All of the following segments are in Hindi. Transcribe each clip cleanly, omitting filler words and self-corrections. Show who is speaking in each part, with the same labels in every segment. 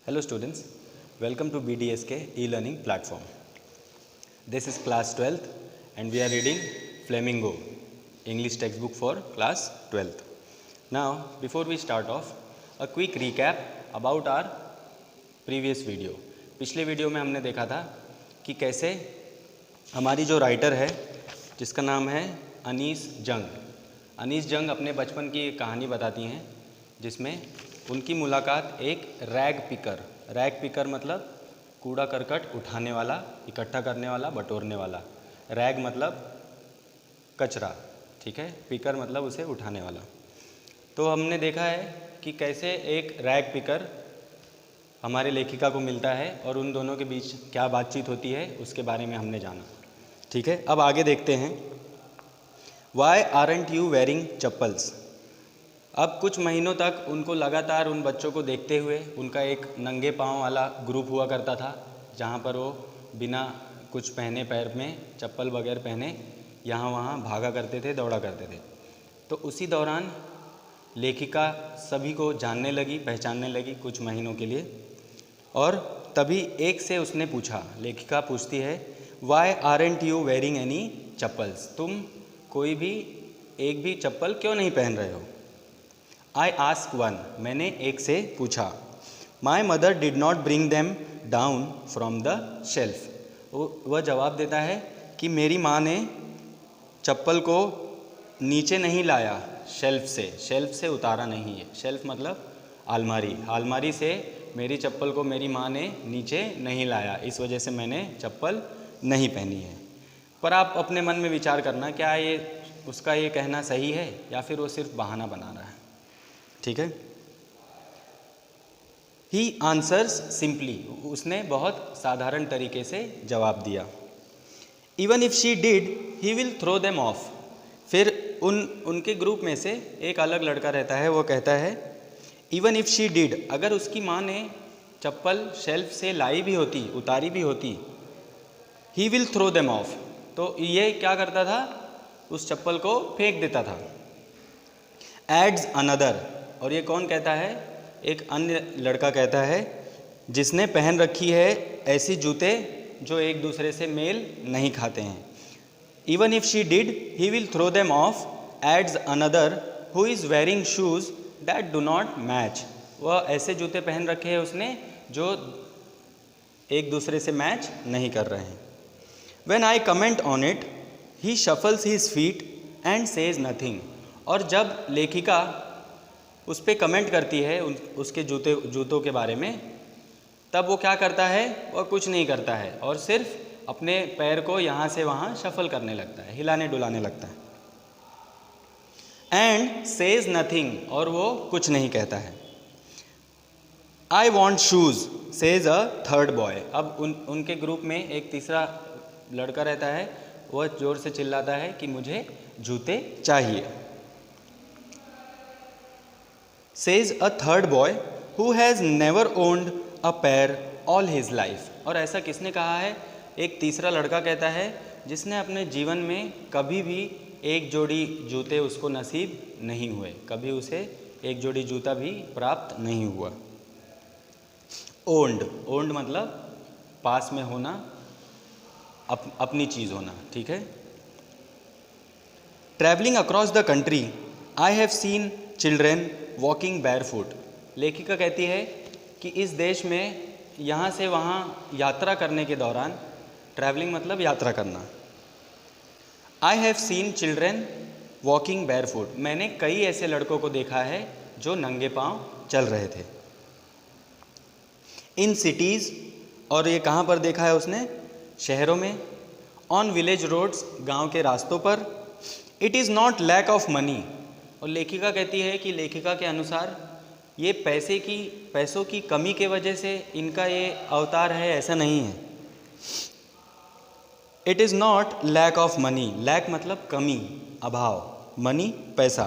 Speaker 1: Hello students, welcome to BDSK e-learning platform. This is class 12th and we are reading Flamingo, English textbook for class 12th. Now, before we start off, a quick recap about our previous video. पिछले वीडियो में हमने देखा था कि कैसे हमारी जो राइटर है जिसका नाम है अनीस जंग अपने बचपन की एक कहानी बताती हैं जिसमें उनकी मुलाकात एक रैग पिकर मतलब कूड़ा करकट उठाने वाला, इकट्ठा करने वाला, बटोरने वाला। रैग मतलब कचरा, ठीक है, पिकर मतलब उसे उठाने वाला। तो हमने देखा है कि कैसे एक रैग पिकर हमारे लेखिका को मिलता है और उन दोनों के बीच क्या बातचीत होती है उसके बारे में हमने जाना, ठीक है। अब आगे देखते हैं। Why aren't you wearing chappals? अब कुछ महीनों तक उनको लगातार उन बच्चों को देखते हुए उनका एक नंगे पाँव वाला ग्रुप हुआ करता था जहाँ पर वो बिना कुछ पहने, पैर में चप्पल बगैर पहने यहाँ वहाँ भागा करते थे, दौड़ा करते थे। तो उसी दौरान लेखिका सभी को जानने लगी, पहचानने लगी कुछ महीनों के लिए। और तभी एक से उसने पूछा, लेखिका पूछती है, why aren't you wearing any chappals? तुम कोई भी एक भी चप्पल क्यों नहीं पहन रहे हो? आई आस्क वन, मैंने एक से पूछा। My mother did not bring them down from the shelf. वह जवाब देता है कि मेरी माँ ने चप्पल को नीचे नहीं लाया, शेल्फ से उतारा नहीं है। शेल्फ मतलब आलमारी से मेरी चप्पल को मेरी माँ ने नीचे नहीं लाया, इस वजह से मैंने चप्पल नहीं पहनी है। पर आप अपने मन में विचार करना, क्या ये उसका ये कहना सही है या फिर वो सिर्फ बहाना बना रहा है, ठीक है। ही आंसर्स सिंपली, उसने बहुत साधारण तरीके से जवाब दिया। Even if she did he will throw them off. फिर उनके ग्रुप में से एक अलग लड़का रहता है, वो कहता है इवन इफ शी डिड, अगर उसकी माँ ने चप्पल शेल्फ से लाई भी होती, उतारी भी होती, he will throw them off, तो ये क्या करता था, उस चप्पल को फेंक देता था। एड्स अनदर, और ये कौन कहता है? एक अन्य लड़का कहता है जिसने पहन रखी है ऐसी जूते जो एक दूसरे से मेल नहीं खाते हैं। Even if she did he will throw them off, adds another who is wearing shoes that do not match. वह ऐसे जूते पहन रखे हैं उसने जो एक दूसरे से मैच नहीं कर रहे हैं। When I comment on it, he shuffles his feet and says nothing. और जब लेखिका उस पर कमेंट करती है उसके जूतों के बारे में, तब वो क्या करता है? वह कुछ नहीं करता है और सिर्फ अपने पैर को यहाँ से वहाँ शफल करने लगता है, हिलाने डुलाने लगता है। एंड सेज नथिंग, और वो कुछ नहीं कहता है। I want shoes says a third boy. अब उनके ग्रुप में एक तीसरा लड़का रहता है, वह जोर से चिल्लाता है कि मुझे जूते चाहिए। Says a third boy who has never owned a pair all his life. और ऐसा किसने कहा है? एक तीसरा लड़का कहता है जिसने अपने जीवन में कभी भी एक जोड़ी जूते उसको नसीब नहीं हुए, कभी उसे एक जोड़ी जूता भी प्राप्त नहीं हुआ। ओन्ड मतलब पास में होना, अपनी चीज़ होना, ठीक है। Travelling across the country I have seen children walking barefoot. लेखिका कहती है कि इस देश में यहाँ से वहाँ यात्रा करने के दौरान, ट्रैवलिंग मतलब यात्रा करना, I have seen children walking barefoot, मैंने कई ऐसे लड़कों को देखा है जो नंगे पाँव चल रहे थे। इन सिटीज़, और ये कहाँ पर देखा है उसने? शहरों में। ऑन विलेज रोड्स, गांव के रास्तों पर। It is not lack of money, और लेखिका कहती है कि लेखिका के अनुसार ये पैसों की कमी के वजह से इनका ये अवतार है, ऐसा नहीं है। It is not lack of money, lack मतलब कमी, अभाव, मनी पैसा,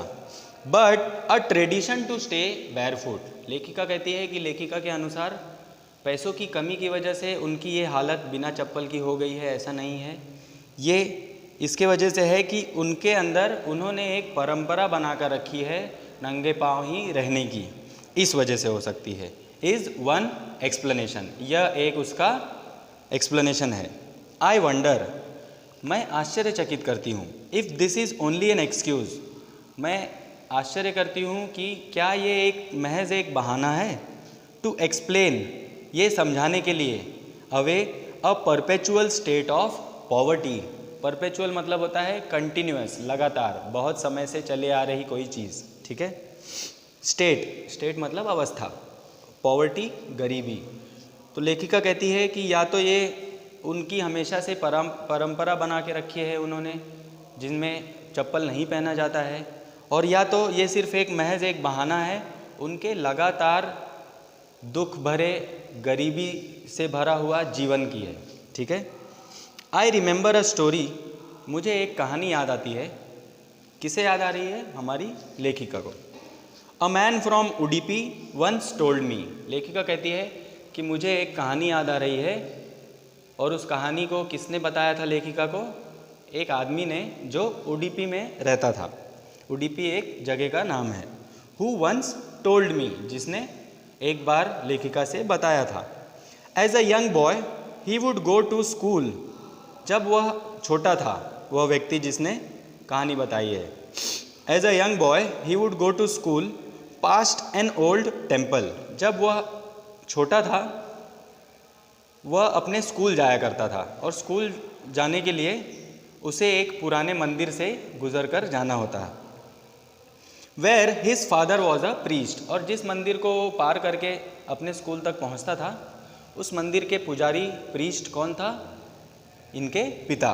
Speaker 1: but a tradition to stay barefoot. लेखिका कहती है कि लेखिका के अनुसार पैसों की कमी की वजह से उनकी ये हालत बिना चप्पल की हो गई है, ऐसा नहीं है। ये इसके वजह से है कि उनके अंदर उन्होंने एक परंपरा बना कर रखी है नंगे पाँव ही रहने की, इस वजह से हो सकती है। इज वन एक्सप्लेनेशन, यह एक उसका एक्सप्लेनेशन है। आई वंडर, मैं आश्चर्यचकित करती हूँ। If this is only an excuse, मैं आश्चर्य करती हूँ कि क्या ये एक महज एक बहाना है। टू एक्सप्लेन, ये समझाने के लिए, away a perpetual state of poverty, perpetual मतलब होता है कंटिन्यूअस, लगातार, बहुत समय से चले आ रही कोई चीज़, ठीक है। स्टेट, स्टेट मतलब अवस्था, पॉवर्टी गरीबी। तो लेखिका कहती है कि या तो ये उनकी हमेशा से परंपरा बना के रखी है उन्होंने, जिनमें चप्पल नहीं पहना जाता है, और या तो ये सिर्फ एक महज एक बहाना है उनके लगातार दुख भरे, गरीबी से भरा हुआ जीवन की है, ठीक है। आई रिमेंबर अ स्टोरी, मुझे एक कहानी याद आती है। किसे याद आ रही है? हमारी लेखिका को। A man from Udupi once told me, लेखिका कहती है कि मुझे एक कहानी याद आ रही है, और उस कहानी को किसने बताया था लेखिका को? एक आदमी ने जो उडुपी में रहता था। उडुपी एक जगह का नाम है। हु वंस टोल्ड मी, जिसने एक बार लेखिका से बताया था। As a young boy he would go to school, जब वह छोटा था, वह व्यक्ति जिसने कहानी बताई है। As a young boy he would go to school past an old temple, जब वह छोटा था वह अपने स्कूल जाया करता था, और स्कूल जाने के लिए उसे एक पुराने मंदिर से गुजर कर जाना होता है। Where his father was a priest, और जिस मंदिर को वो पार करके अपने स्कूल तक पहुंचता था, उस मंदिर के पुजारी प्रीस्ट कौन था? इनके पिता।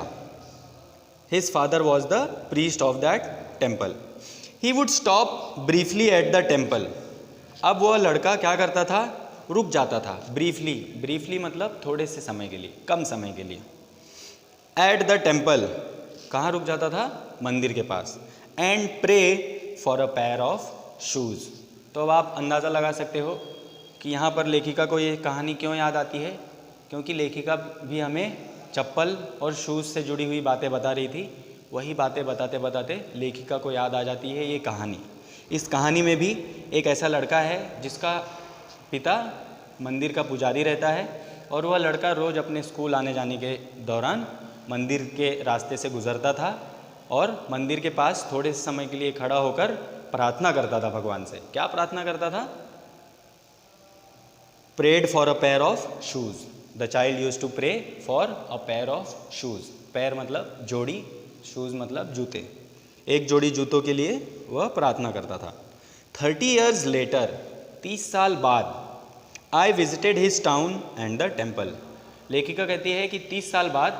Speaker 1: His father was the priest of that temple. He would stop briefly at the temple, अब वह लड़का क्या करता था? रुक जाता था। ब्रीफली, ब्रीफली मतलब थोड़े से समय के लिए, कम समय के लिए। एट द टेम्पल, कहाँ रुक जाता था? मंदिर के पास। And pray for a pair of shoes, तो अब आप अंदाज़ा लगा सकते हो कि यहाँ पर लेखिका को ये कहानी क्यों याद आती है, क्योंकि लेखिका भी हमें चप्पल और शूज़ से जुड़ी हुई बातें बता रही थी। वही बातें बताते बताते लेखिका को याद आ जाती है ये कहानी। इस कहानी में भी एक ऐसा लड़का है जिसका पिता मंदिर का पुजारी रहता है, और वह लड़का रोज़ अपने स्कूल आने जाने के दौरान मंदिर के रास्ते से गुजरता था, और मंदिर के पास थोड़े समय के लिए खड़ा होकर प्रार्थना करता था भगवान से। क्या प्रार्थना करता था? Prayed for a pair of shoes, the child use to pray for a pair of shoes. पैर मतलब जोड़ी, शूज़ मतलब जूते। एक जोड़ी जूतों के लिए वह प्रार्थना करता था। 30 years later, 30 साल बाद, I visited his town and the temple, लेखिका कहती है कि 30 साल बाद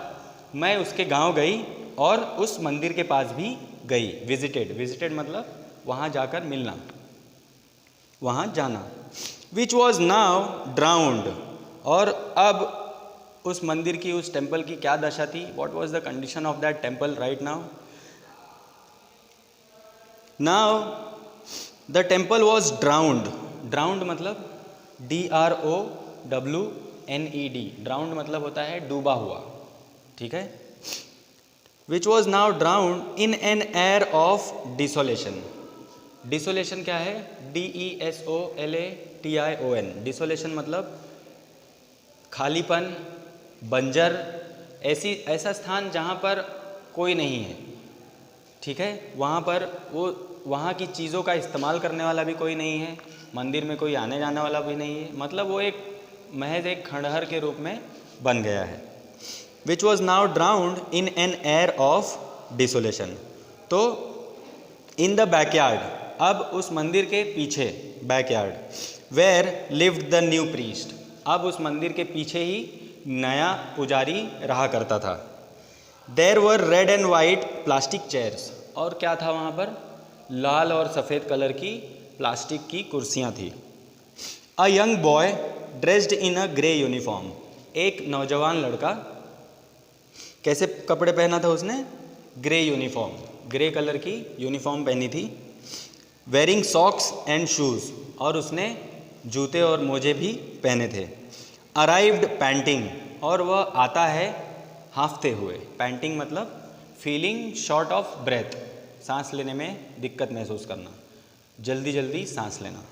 Speaker 1: मैं उसके गांव गई और उस मंदिर के पास भी गई। विजिटेड, विजिटेड मतलब वहाँ जाकर मिलना, वहाँ जाना। विच वॉज नाउ ड्राउंड, और अब उस मंदिर की, उस टेम्पल की क्या दशा थी? What was the condition of that temple right now? Now the temple was drowned, drowned मतलब DROWNED, ड्राउंड मतलब होता है डूबा हुआ, ठीक है। Which was now drowned in an air of desolation, desolation क्या है? DESOLATION, डिसोलेशन मतलब खालीपन, बंजर, ऐसा स्थान जहाँ पर कोई नहीं है, ठीक है। वहाँ पर वहाँ की चीज़ों का इस्तेमाल करने वाला भी कोई नहीं है, मंदिर में कोई आने जाने वाला भी नहीं है, मतलब वो एक महज एक खंडहर के रूप में बन गया है। Which was now drowned in an air of desolation, तो इन द बैकयार्ड, अब उस मंदिर के पीछे, backyard, where lived the new priest, अब उस मंदिर के पीछे ही नया पुजारी रहा करता था। There were red and white plastic chairs, और क्या था वहाँ पर? लाल और सफ़ेद कलर की प्लास्टिक की कुर्सियाँ थी। अ young boy dressed in a grey uniform, एक नौजवान लड़का, कैसे कपड़े पहना था उसने? ग्रे यूनिफॉर्म, ग्रे कलर की यूनिफॉर्म पहनी थी। वेयरिंग सॉक्स एंड शूज़, और उसने जूते और मोजे भी पहने थे। अराइव्ड पैंटिंग, और वह आता है हाँफते हुए। पैंटिंग मतलब फीलिंग शॉर्ट ऑफ ब्रेथ, सांस लेने में दिक्कत महसूस करना, जल्दी जल्दी सांस लेना।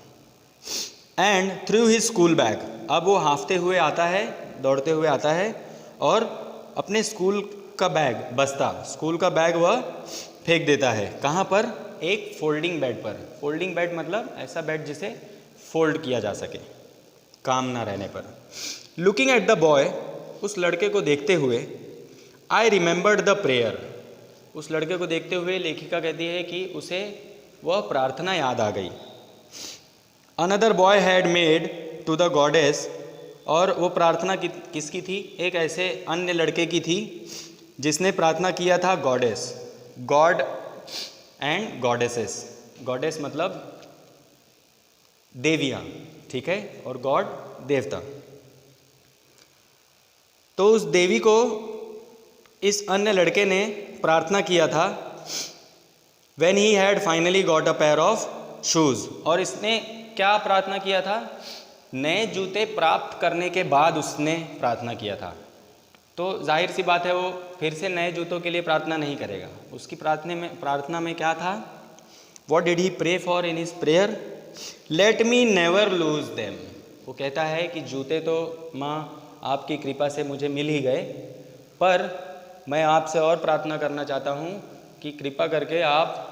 Speaker 1: And through his school bag. अब वो हाँफते हुए आता है, दौड़ते हुए आता है और अपने स्कूल का बैग, बस्ता, स्कूल का बैग वह फेंक देता है। कहाँ पर? एक फोल्डिंग बेड पर। फोल्डिंग बेड मतलब ऐसा बेड जिसे फोल्ड किया जा सके काम ना रहने पर। लुकिंग एट द बॉय, उस लड़के को देखते हुए, आई रिमेंबर्ड द प्रेयर। उस लड़के को देखते हुए लेखिका कहती है कि उसे वह प्रार्थना याद आ गई। Another boy had made to the goddess, और वो प्रार्थना किसकी थी? एक ऐसे अन्य लड़के की थी जिसने प्रार्थना किया था goddess, God and goddesses. Goddess मतलब देवियाँ, ठीक है, और गॉड देवता। तो उस देवी को इस अन्य लड़के ने प्रार्थना किया था। When he had finally got a pair of shoes, और इसने क्या प्रार्थना किया था? नए जूते प्राप्त करने के बाद उसने प्रार्थना किया था। तो जाहिर सी बात है वो फिर से नए जूतों के लिए प्रार्थना नहीं करेगा। उसकी प्रार्थना में क्या था? What did he pray for in his prayer? Let me never lose them. वो कहता है कि जूते तो माँ आपकी कृपा से मुझे मिल ही गए, पर मैं आपसे और प्रार्थना करना चाहता हूँ कि कृपा करके आप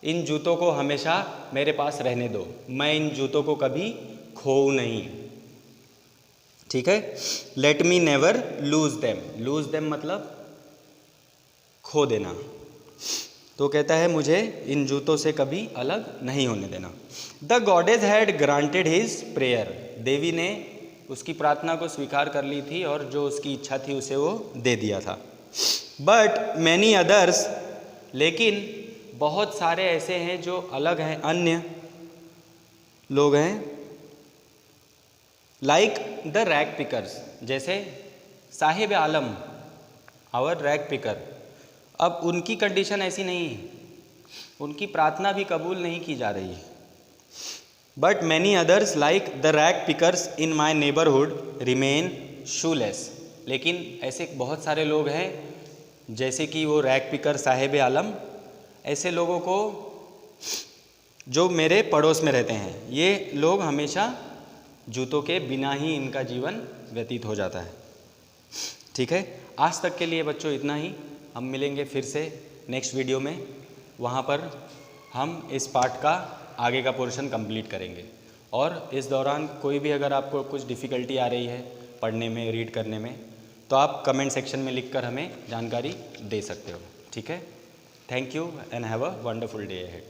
Speaker 1: इन जूतों को हमेशा मेरे पास रहने दो, मैं इन जूतों को कभी खोऊं नहीं, ठीक है। Let me never lose them. Loose them मतलब खो देना। तो कहता है मुझे इन जूतों से कभी अलग नहीं होने देना। The goddess had granted his prayer. देवी ने उसकी प्रार्थना को स्वीकार कर ली थी और जो उसकी इच्छा थी उसे वो दे दिया था। बट मैनी अदर्स, लेकिन बहुत सारे ऐसे हैं जो अलग हैं, अन्य लोग हैं, लाइक द रैग पिकर्स, जैसे साहिब आलम, आवर रैग पिकर। अब उनकी कंडीशन ऐसी नहीं है, उनकी प्रार्थना भी कबूल नहीं की जा रही है। But many others like the rag pickers in my neighbourhood remain shoelace. लेकिन ऐसे बहुत सारे लोग हैं जैसे कि वो रैग पिकर साहिब आलम, ऐसे लोगों को जो मेरे पड़ोस में रहते हैं, ये लोग हमेशा जूतों के बिना ही इनका जीवन व्यतीत हो जाता है, ठीक है। आज तक के लिए बच्चों इतना ही। हम मिलेंगे फिर से नेक्स्ट वीडियो में, वहाँ पर हम इस पार्ट का आगे का पोर्शन कंप्लीट करेंगे। और इस दौरान कोई भी अगर आपको कुछ डिफ़िकल्टी आ रही है पढ़ने में, रीड करने में, तो आप कमेंट सेक्शन में लिखकर हमें जानकारी दे सकते हो, ठीक है। Thank you and have a wonderful day ahead.